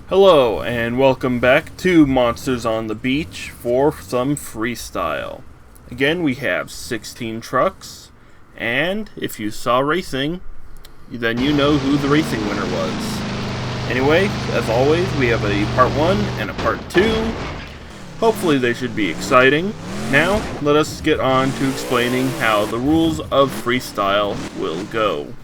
Hello, and welcome back to Monsters on the Beach for some freestyle. Again, we have 16 trucks, and if you saw racing, then you know who the racing winner was. Anyway, as always, we have a part 1 and a part 2. Hopefully they should be exciting. Now, let us get on to explaining how the rules of freestyle will go.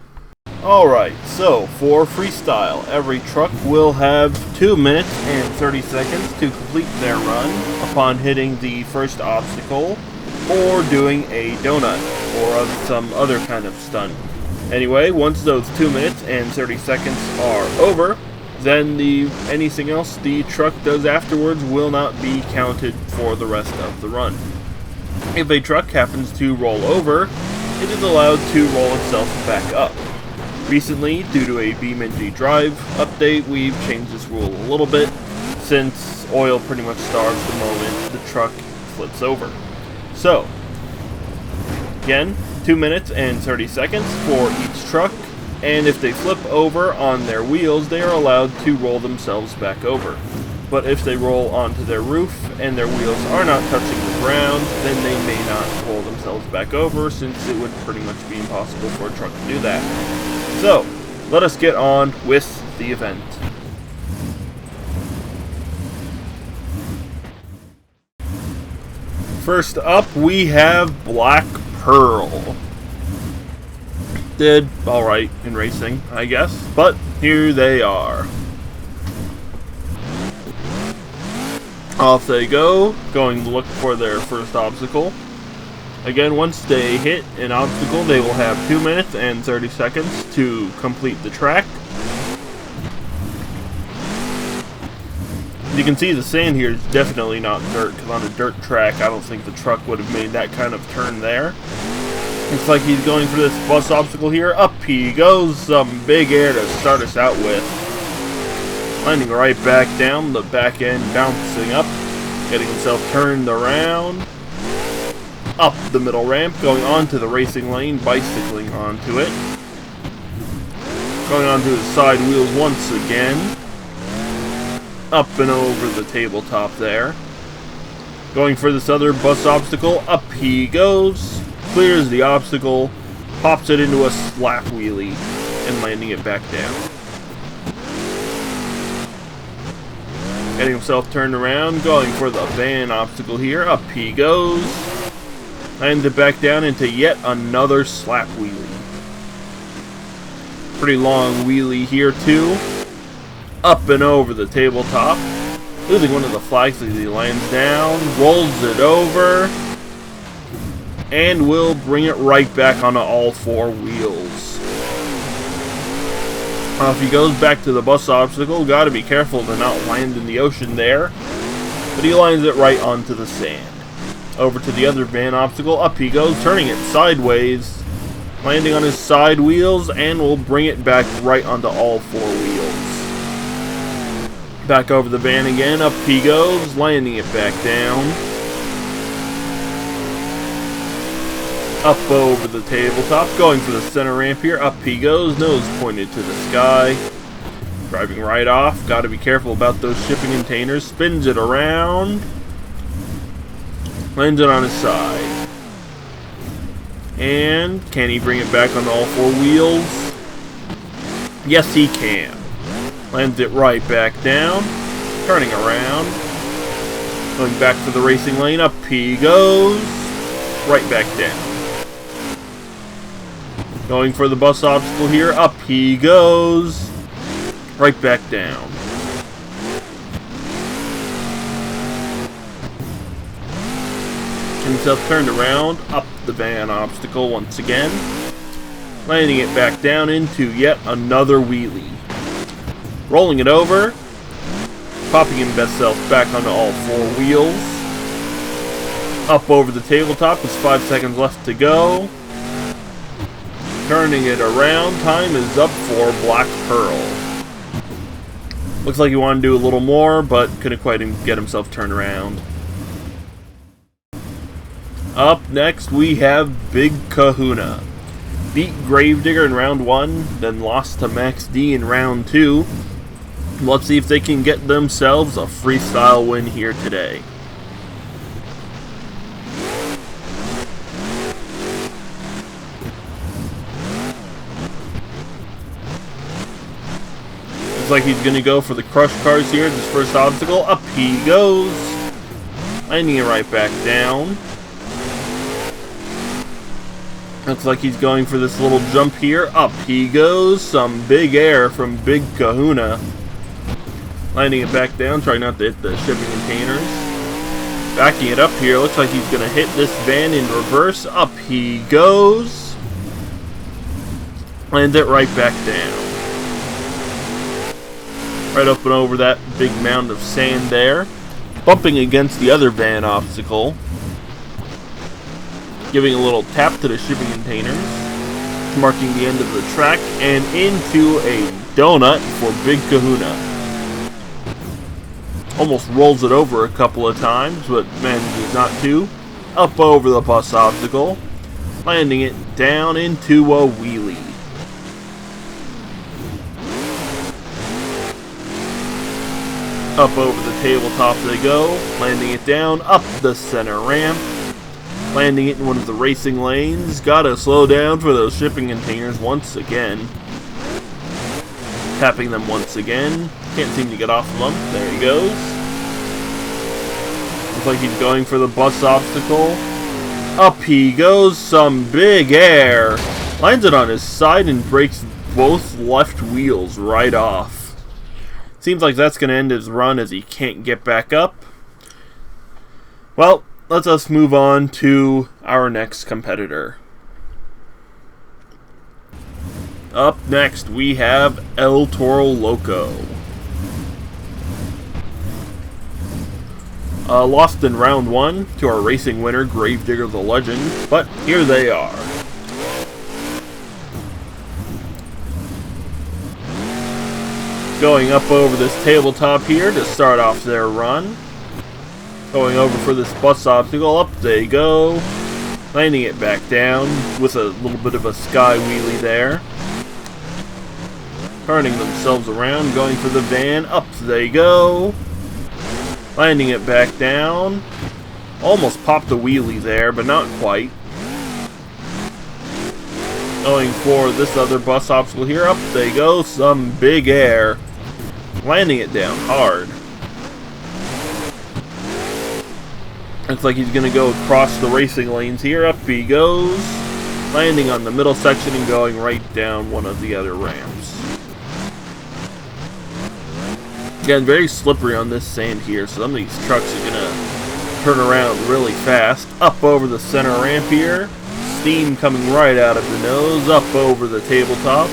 Alright, so for freestyle, every truck will have 2 minutes and 30 seconds to complete their run upon hitting the first obstacle or doing a donut or some other kind of stunt. Anyway, once those 2 minutes and 30 seconds are over, then anything else the truck does afterwards will not be counted for the rest of the run. If a truck happens to roll over, it is allowed to roll itself back up. Recently, due to a BeamNG drive update, we've changed this rule a little bit, since oil pretty much starves the moment the truck flips over. So, again, 2 minutes and 30 seconds for each truck, and if they flip over on their wheels, they are allowed to roll themselves back over. But if they roll onto their roof and their wheels are not touching the ground, then they may not roll themselves back over, since it would pretty much be impossible for a truck to do that. So, let us get on with the event. First up, we have Black Pearl. Did alright in racing, I guess, but here they are. Off they go, going to look for their first obstacle. Again, once they hit an obstacle, they will have 2 minutes and 30 seconds to complete the track. You can see the sand here is definitely not dirt, because on a dirt track, I don't think the truck would have made that kind of turn there. Looks like he's going for this bus obstacle here. Up he goes, some big air to start us out with. Landing right back down, the back end bouncing up, getting himself turned around. Up the middle ramp, going onto the racing lane, bicycling onto it. Going onto his side wheels once again. Up and over the tabletop there. Going for this other bus obstacle, up he goes. Clears the obstacle, pops it into a slap wheelie, and landing it back down. Getting himself turned around, going for the van obstacle here, up he goes. Lands it back down into yet another slap wheelie. Pretty long wheelie here too. Up and over the tabletop. Losing one of the flags as he lands down. Rolls it over. And will bring it right back onto all four wheels. Off he goes back to the bus obstacle. Gotta be careful to not land in the ocean there. But he lands it right onto the sand. Over to the other van obstacle, up he goes, turning it sideways, landing on his side wheels, and will bring it back right onto all four wheels. Back over the van again, up he goes, landing it back down. Up over the tabletop, going for the center ramp here, up he goes, nose pointed to the sky. Driving right off, gotta be careful about those shipping containers, spins it around. Lands it on his side. And can he bring it back on all four wheels? Yes, he can. Lands it right back down. Turning around. Going back to the racing lane. Up he goes. Right back down. Going for the bus obstacle here. Up he goes. Right back down. Himself turned around, up the van obstacle once again, landing it back down into yet another wheelie. Rolling it over, popping himself back onto all four wheels. Up over the tabletop with 5 seconds left to go. Turning it around, time is up for Black Pearl. Looks like he wanted to do a little more, but couldn't quite get himself turned around. Up next, we have Big Kahuna. Beat Gravedigger in round 1, then lost to Max D in round 2. Let's see if they can get themselves a freestyle win here today. Looks like he's going to go for the crush cars here. This first obstacle. Up he goes. Landing it right back down. Looks like he's going for this little jump here. Up he goes. Some big air from Big Kahuna. Landing it back down. Trying not to hit the shipping containers. Backing it up here. Looks like he's going to hit this van in reverse. Up he goes. Lands it right back down. Right up and over that big mound of sand there. Bumping against the other van obstacle. Giving a little tap to the shipping containers. Marking the end of the track. And into a donut for Big Kahuna. Almost rolls it over a couple of times, but manages not to. Up over the bus obstacle. Landing it down into a wheelie. Up over the tabletop they go, landing it down, up the center ramp, landing it in one of the racing lanes. Gotta slow down for those shipping containers once again. Tapping them once again. Can't seem to get off of them. There he goes. Looks like he's going for the bus obstacle. Up he goes, some big air. Lands it on his side and breaks both left wheels right off. Seems like that's going to end his run as he can't get back up. Well, let us move on to our next competitor. Up next, we have El Toro Loco. Lost in round 1 to our racing winner, Gravedigger the Legend, but here they are. Going up over this tabletop here to start off their run. Going over for this bus obstacle. Up they go. Landing it back down with a little bit of a sky wheelie there. Turning themselves around. Going for the van. Up they go. Landing it back down. Almost popped the wheelie there, but not quite. Going for this other bus obstacle here. Up they go. Some big air. Landing it down hard. Looks like he's going to go across the racing lanes here. Up he goes. Landing on the middle section and going right down one of the other ramps. Again, very slippery on this sand here, so some of these trucks are going to turn around really fast. Up over the center ramp here. Steam coming right out of the nose. Up over the tabletop.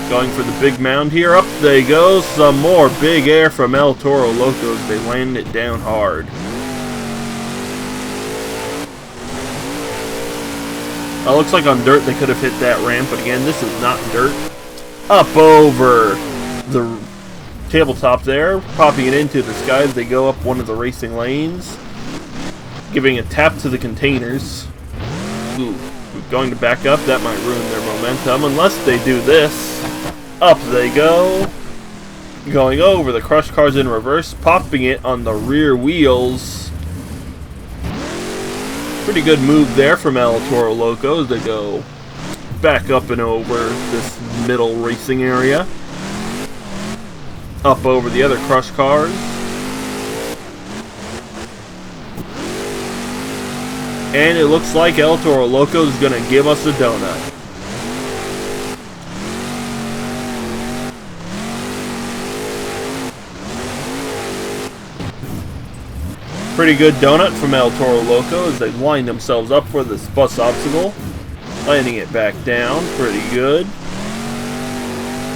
Going for the big mound here. Up they go. Some more big air from El Toro Loco as they land it down hard. Looks like on dirt they could have hit that ramp, but again, this is not dirt. Up over the tabletop there. Popping it into the sky as they go up one of the racing lanes. Giving a tap to the containers. Ooh. Going to back up, that might ruin their momentum unless they do this. Up they go. Going over the crush cars in reverse, popping it on the rear wheels. Pretty good move there from El Toro Loco as they go back up and over this middle racing area. Up over the other crush cars. And it looks like El Toro Loco is going to give us a donut. Pretty good donut from El Toro Loco as they line themselves up for this bus obstacle. Landing it back down. Pretty good.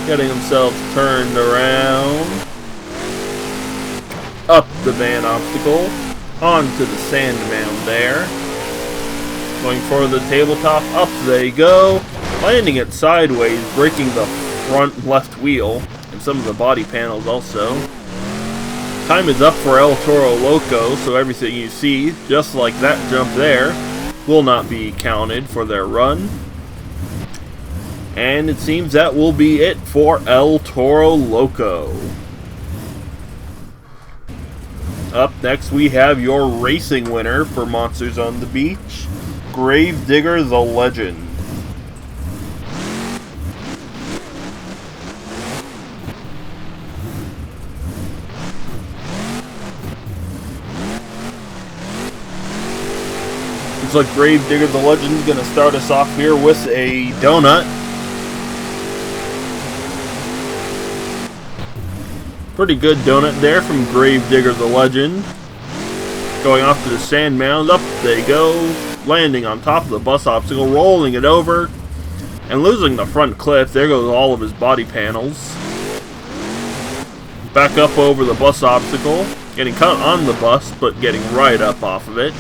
Getting themselves turned around. Up the van obstacle. Onto the sand mound there. Going for the tabletop, up they go, landing it sideways, breaking the front left wheel, and some of the body panels also. Time is up for El Toro Loco, so everything you see, just like that jump there, will not be counted for their run. And it seems that will be it for El Toro Loco. Up next, we have your racing winner for Monsters on the Beach, Gravedigger the Legend. Looks like Gravedigger the Legend is going to start us off here with a donut. Pretty good donut there from Gravedigger the Legend. Going off to the sand mound, up they go, landing on top of the bus obstacle, rolling it over, and losing the front cliff. There goes all of his body panels. Back up over the bus obstacle, getting caught on the bus, but getting right up off of it.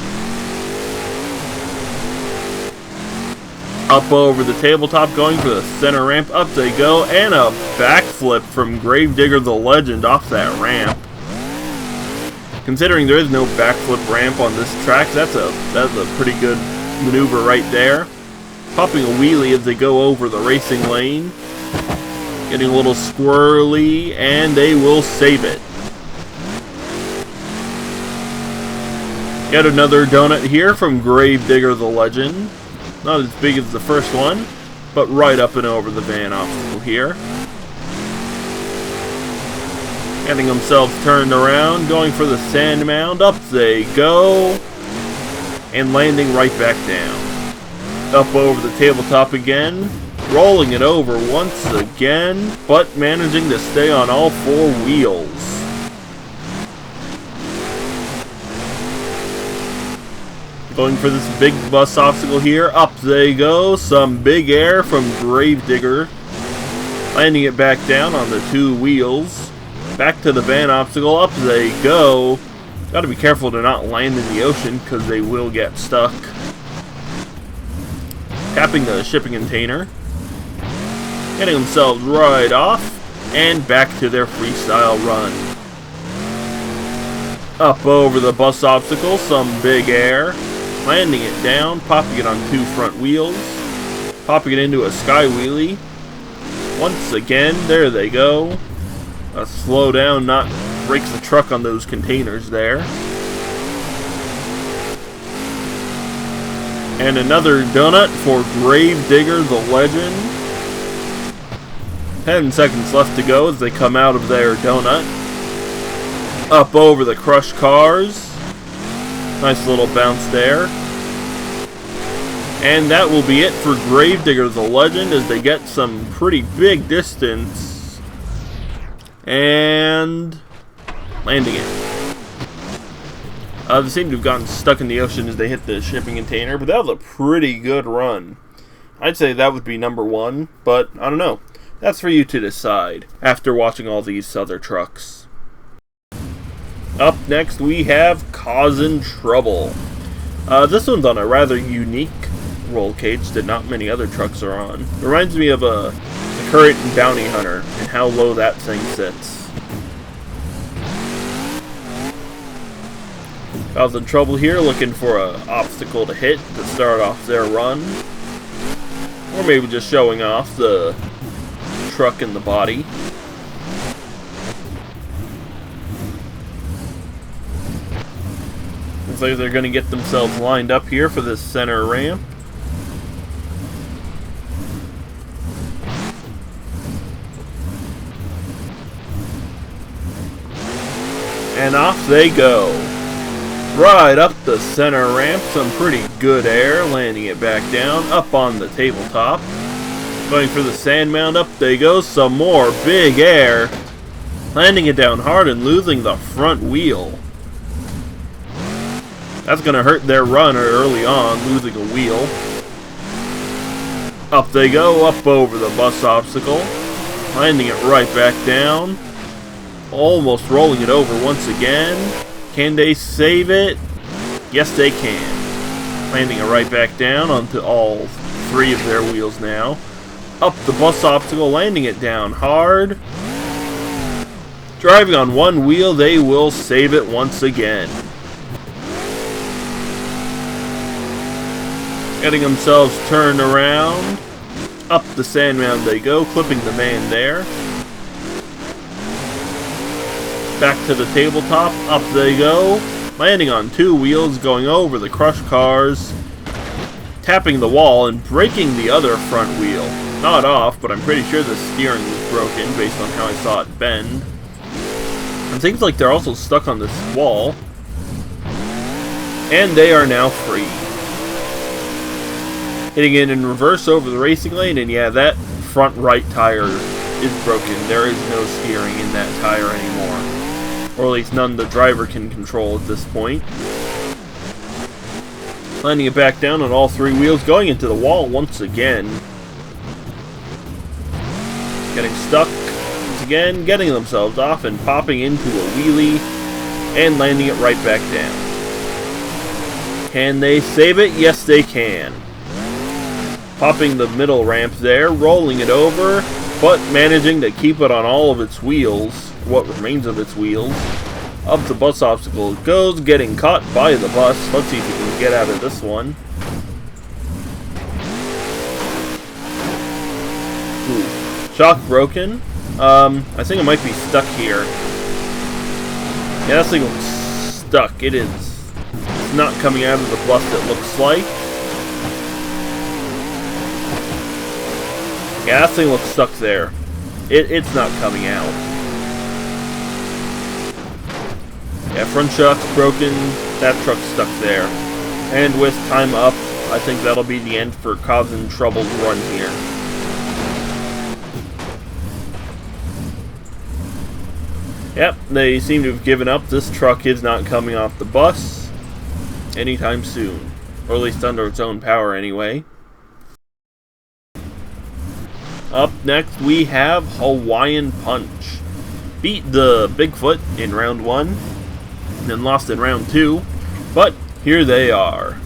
Up over the tabletop, going for the center ramp, up they go, and a backflip from Gravedigger the Legend off that ramp. Considering there is no backflip ramp on this track, that's a pretty good maneuver right there. Popping a wheelie as they go over the racing lane. Getting a little squirrely, and they will save it. Yet another donut here from Gravedigger the Legend. Not as big as the first one, but right up and over the van obstacle here. Getting themselves turned around, going for the sand mound. Up they go, and landing right back down. Up over the tabletop again, rolling it over once again, but managing to stay on all four wheels. Going for this big bus obstacle here. Up they go. Some big air from Gravedigger. Landing it back down on the two wheels. Back to the van obstacle. Up they go. Gotta be careful to not land in the ocean because they will get stuck. Tapping the shipping container. Getting themselves right off. And back to their freestyle run. Up over the bus obstacle. Some big air. Landing it down, popping it on two front wheels, popping it into a sky wheelie. Once again, there they go. Slow down, not breaks the truck on those containers there. And another donut for Gravedigger the Legend. 10 seconds left to go as they come out of their donut. Up over the crushed cars. Nice little bounce there. And that will be it for Gravedigger the Legend as they get some pretty big distance. And landing it. They seem to have gotten stuck in the ocean as they hit the shipping container, but that was a pretty good run. I'd say that would be number one, but I don't know. That's for you to decide after watching all these other trucks. Up next, we have Causing Trouble. This one's on a rather unique roll cage that not many other trucks are on. It reminds me of the Current Bounty Hunter and how low that thing sits. Causing Trouble here, looking for an obstacle to hit to start off their run. Or maybe just showing off the truck and the body. Looks like they're going to get themselves lined up here for this center ramp. And off they go. Right up the center ramp, some pretty good air, landing it back down, up on the tabletop. Going for the sand mound, up they go, some more big air. Landing it down hard and losing the front wheel. That's going to hurt their run early on, losing a wheel. Up they go, up over the bus obstacle. Landing it right back down. Almost rolling it over once again. Can they save it? Yes, they can. Landing it right back down onto all three of their wheels now. Up the bus obstacle, landing it down hard. Driving on one wheel, they will save it once again. Getting themselves turned around. Up the sand mound they go, clipping the man there. back to the tabletop, up they go, landing on two wheels, going over the crushed cars, tapping the wall and breaking the other front wheel. Not off, but I'm pretty sure the steering was broken based on how I saw it bend. It seems like they're also stuck on this wall. And they are now free. Hitting it in reverse over the racing lane, and yeah, that front right tire is broken. There is no steering in that tire anymore. Or at least none the driver can control at this point. Landing it back down on all three wheels, going into the wall once again. Getting stuck once again, getting themselves off and popping into a wheelie and landing it right back down. Can they save it? Yes, they can. Popping the middle ramp there, rolling it over, but managing to keep it on all of its wheels, what remains of its wheels. Up the bus obstacle it goes, getting caught by the bus. Let's see if we can get out of this one. Ooh. Shock broken. I think it might be stuck here. Yeah, this thing looks stuck. It is. It's not coming out of the bus, it looks like. Yeah, that thing looks stuck there. It's not coming out. Yeah, front shock's broken. That truck's stuck there. And with time up, I think that'll be the end for causing Trouble's run here. Yep, they seem to have given up. This truck is not coming off the bus anytime soon. Or at least under its own power anyway. Up next, we have Hawaiian Punch. Beat the Bigfoot in round 1, then lost in round 2, but here they are.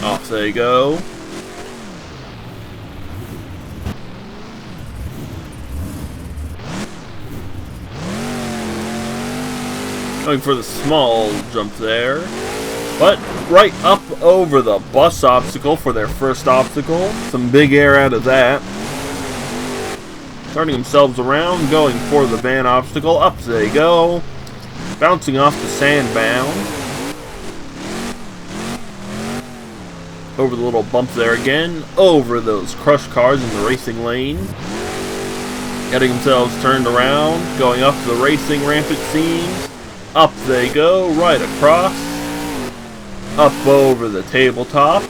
Off they go. Going for the small jump there. But right up over the bus obstacle for their first obstacle. Some big air out of that. Turning themselves around, going for the van obstacle. Up they go. Bouncing off the sand mound. Over the little bump there again. Over those crushed cars in the racing lane. Getting themselves turned around. Going up the racing ramp it seems. Up they go, right across. Up over the tabletop.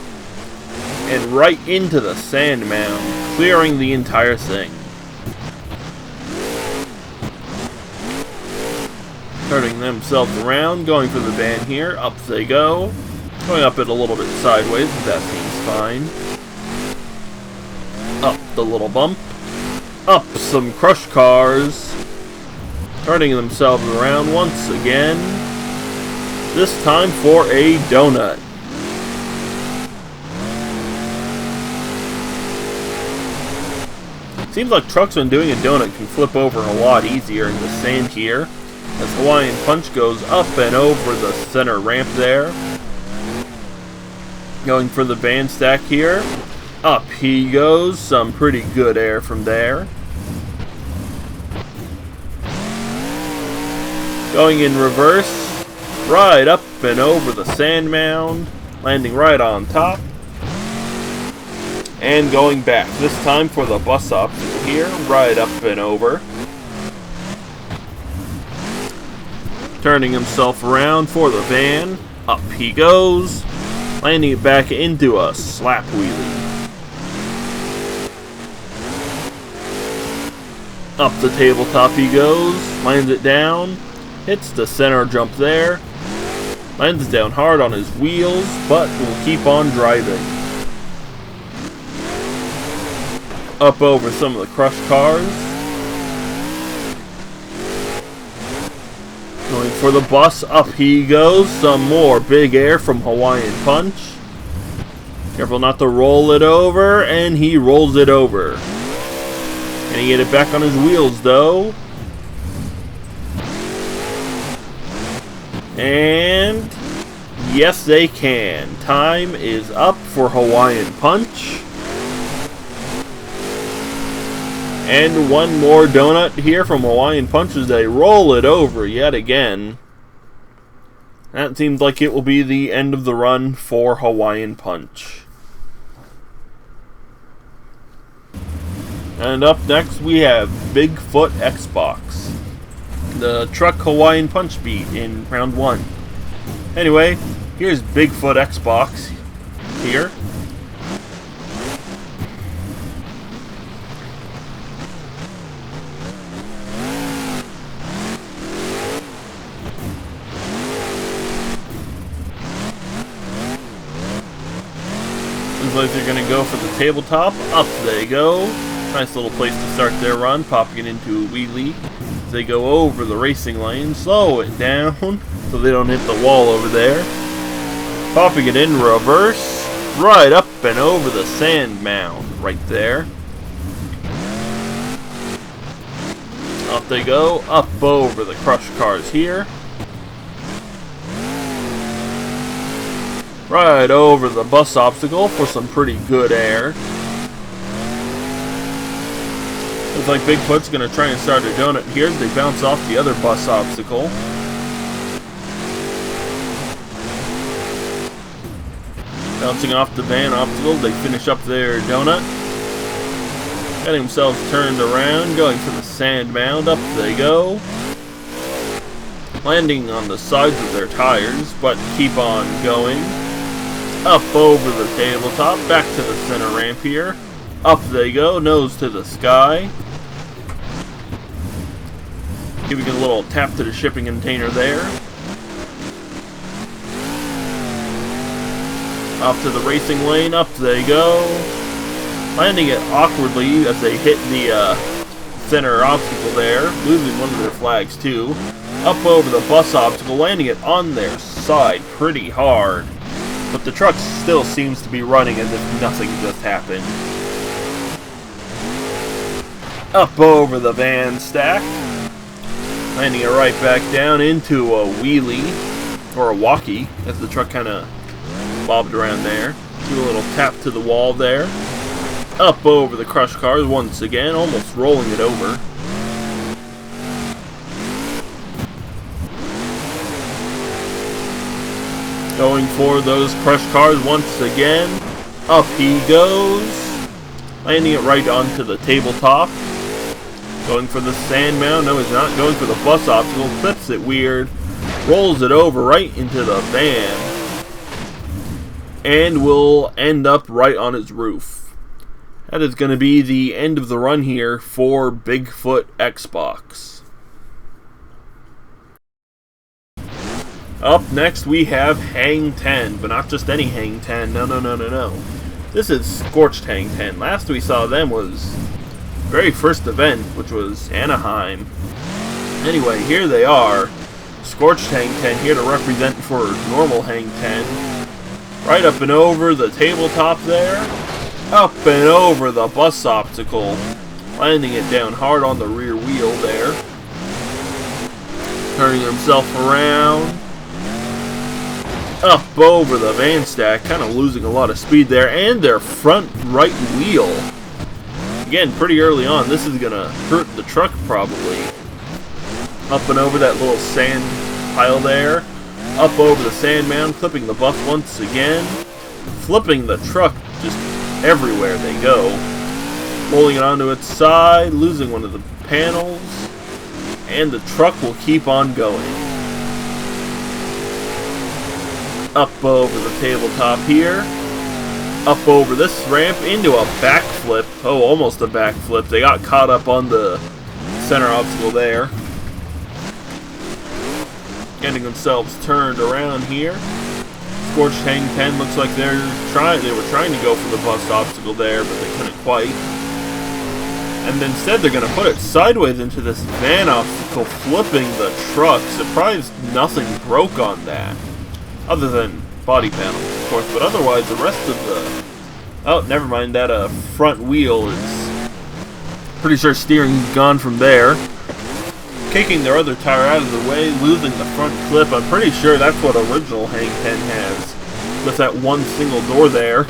And right into the sand mound. Clearing the entire thing. Turning themselves around, going for the van here. Up they go. Going up it a little bit sideways, but that seems fine. Up the little bump. Up some crushed cars. Turning themselves around once again. This time for a donut. Seems like trucks when doing a donut can flip over a lot easier in the sand here. As Hawaiian Punch goes up and over the center ramp there. Going for the band stack here. Up he goes. Some pretty good air from there. Going in reverse. Right up and over the sand mound. Landing right on top. And going back. This time for the bus obstacle here. Right up and over. Turning himself around for the van. Up he goes. Landing it back into a slap wheelie. Up the tabletop he goes. Lands it down. Hits the center jump there. Lands down hard on his wheels, but will keep on driving. Up over some of the crushed cars. Going for the bus, up he goes. Some more big air from Hawaiian Punch. Careful not to roll it over, and he rolls it over. Can he get it back on his wheels though? And yes, they can. Time is up for Hawaiian Punch. And one more donut here from Hawaiian Punch as they roll it over yet again. That seems like it will be the end of the run for Hawaiian Punch. And up next we have Bigfoot Xbox. The truck Hawaiian Punch beat in round 1. Anyway, here's Bigfoot Xbox here. Looks like they're going to go for the tabletop. Up they go. Nice little place to start their run, popping it into a wheelie. As they go over the racing lane, slow it down so they don't hit the wall over there. Popping it in reverse, right up and over the sand mound right there. Up they go, up over the crush cars here. Right over the bus obstacle for some pretty good air. Looks like Bigfoot's going to try and start a donut here as they bounce off the other bus obstacle. Bouncing off the van obstacle, they finish up their donut. Getting themselves turned around, going for the sand mound. Up they go. Landing on the sides of their tires, but keep on going. Up over the tabletop, back to the center ramp here. Up they go, nose to the sky. Giving it a little tap to the shipping container there. Up to the racing lane, up they go. Landing it awkwardly as they hit the center obstacle there. Losing one of their flags too. Up over the bus obstacle, landing it on their side pretty hard. But the truck still seems to be running as if nothing just happened. Up over the van stack. Landing it right back down into a wheelie, or a walkie, as the truck kind of bobbed around there. Do a little tap to the wall there. Up over the crush cars once again, almost rolling it over. Going for those crush cars once again. Up he goes. Landing it right onto the tabletop. Going for the sand mound. No, he's not. Going for the bus obstacle. Clips it weird. Rolls it over right into the van. And will end up right on its roof. That is going to be the end of the run here for Bigfoot Xbox. Up next we have Hang 10. But not just any Hang 10. No. This is Scorch Tank 10. Last we saw them was very first event, which was Anaheim. Anyway, here they are. Scorch Tank 10 here to represent for normal Hang 10. Right up and over the tabletop there. Up and over the bus obstacle. Landing it down hard on the rear wheel there. Turning himself around. Up over the van stack. Kind of losing a lot of speed there. And their front right wheel. Again, pretty early on, this is going to hurt the truck probably. Up and over that little sand pile there. Up over the sand mound, clipping the bus once again. Flipping the truck just everywhere they go. Rolling it onto its side, losing one of the panels. And the truck will keep on going. Up over the tabletop here. Up over this ramp into a backflip. Oh, almost a backflip. They got caught up on the center obstacle there. Getting themselves turned around here. Scorch Tank 10 looks like they were trying to go for the bus obstacle there, but they couldn't quite. And instead they're going to put it sideways into this van obstacle, flipping the truck. Surprised nothing broke on that. Other than body panels, of course, but otherwise the rest of the... Oh, never mind, that front wheel is... Pretty sure steering's gone from there. Kicking their other tire out of the way, losing the front clip. I'm pretty sure that's what original Hang 10 has. With that one single door there.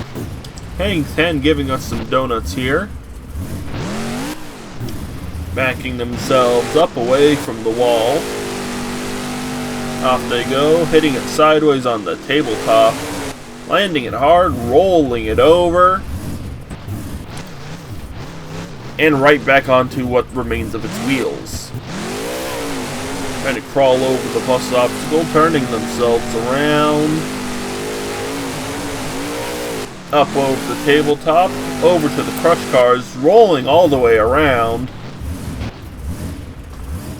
Hang 10 giving us some donuts here. backing themselves up away from the wall. Off they go, hitting it sideways on the tabletop, landing it hard, rolling it over, and right back onto what remains of its wheels. Trying to crawl over the bus obstacle, turning themselves around, up over the tabletop, over to the crush cars, rolling all the way around,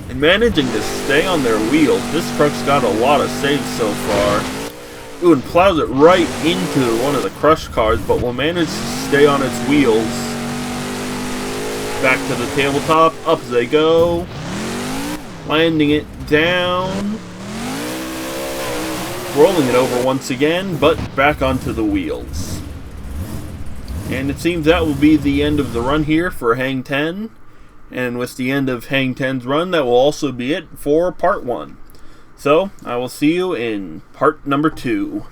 and managing to stay on their wheels. This truck's got a lot of saves so far. Ooh, and plows it right into one of the crush cars, but will manage to stay on its wheels. Back to the tabletop, up they go, landing it down, rolling it over once again, but back onto the wheels. And it seems that will be the end of the run here for Hang 10. And with the end of Hang 10's run, that will also be it for part 1. So, I will see you in part number 2.